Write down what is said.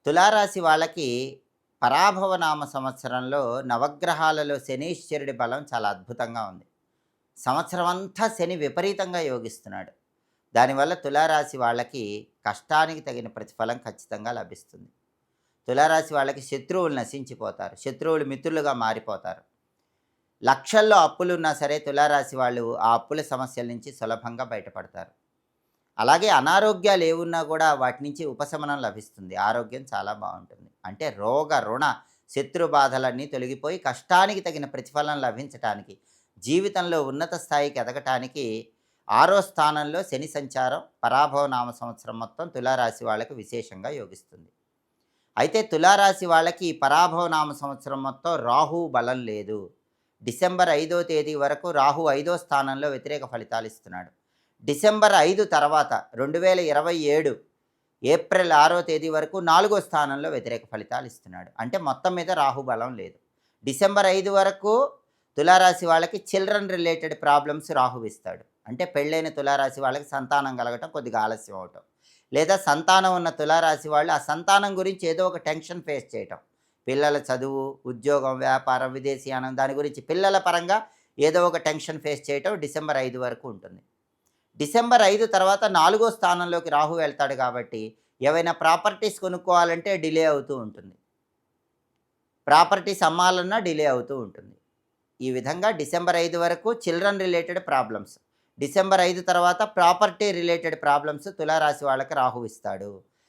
తులారాశి వాళ్ళకి పరాభవ నామ సంవత్సరంలో నవగ్రహాలలో శనీశ్వరుడి బలం చాలా అద్భుతంగా ఉంది. సంవత్సరం అంతా శని విపరీతంగా యోగిస్తున్నాడు. దానివల్ల తులారాశి వాళ్ళకి కష్టానికి తగిన ప్రతిఫలం ఖచ్చితంగా లభిస్తుంది. తులారాశి వాళ్ళకి శత్రువులు నశించిపోతారు. శత్రువులు మిత్రులుగా మారిపోతారు. లక్షల్లో అప్పులున్నా సరే తులారాశి వాళ్ళు ఆ అప్పుల సమస్యల నుంచి సులభంగా బయటపడతారు. అలాగే అనారోగ్యాలు ఏవున్నా కూడా వాటి నుంచి ఉపశమనం లభిస్తుంది. ఆరోగ్యం చాలా బావుంటుంది. అంటే రోగ, రుణ, శత్రు బాధలన్నీ తొలగిపోయి కష్టానికి తగిన ప్రతిఫలం లభించటానికి, జీవితంలో ఉన్నత స్థాయికి ఎదగటానికి ఆరో స్థానంలో శని సంచారం పరాభవ నామ సంవత్సరం మొత్తం తులారాశి వాళ్ళకి విశేషంగా యోగిస్తుంది. అయితే తులారాశి వాళ్ళకి ఈ పరాభవ నామ సంవత్సరం మొత్తం రాహువు బలం లేదు. డిసెంబర్ 5వ తేదీ వరకు రాహు 5వ స్థానంలో వ్యతిరేక ఫలితాలు ఇస్తున్నాడు. డిసెంబర్ 5 తర్వాత 2027 ఏప్రిల్ 6వ తేదీ వరకు 4వ స్థానంలో వ్యతిరేక ఫలితాలు ఇస్తున్నాడు. అంటే మొత్తం మీద రాహు బలం లేదు. డిసెంబర్ 5 వరకు తులారాశి వాళ్ళకి చిల్డ్రన్ రిలేటెడ్ ప్రాబ్లమ్స్ రాహు ఇస్తాడు. అంటే పెళ్ళైన తులారాశి వాళ్ళకి సంతానం కలగటం కొద్దిగా ఆలస్యం అవటం. లేదా సంతానం ఉన్న తులారాశి వాళ్ళు ఆ సంతానం గురించి ఏదో ఒక టెన్షన్ ఫేస్ చేయటం. పిల్లల చదువు, ఉద్యోగం, వ్యాపారం, విదేశీయానం దాని గురించి పిల్లల పరంగా ఏదో ఒక టెన్షన్ ఫేస్ చేయటం డిసెంబర్ 5 వరకు ఉంటుంది. డిసెంబర్ 5 తర్వాత 4వ స్థానంలోకి రాహు వెళ్తాడు కాబట్టి ఏవైనా ప్రాపర్టీస్ కొనుక్కోవాలంటే డిలే అవుతూ ఉంటుంది. ప్రాపర్టీస్ అమ్మాలన్నా డిలే అవుతూ ఉంటుంది. ఈ విధంగా డిసెంబర్ 5 వరకు చిల్డ్రన్ రిలేటెడ్ ప్రాబ్లమ్స్. డిసెంబర్ 5 తర్వాత ప్రాపర్టీ రిలేటెడ్ ప్రాబ్లమ్స్ తులారాశి వాళ్ళకి రాహు ఇస్తాడు.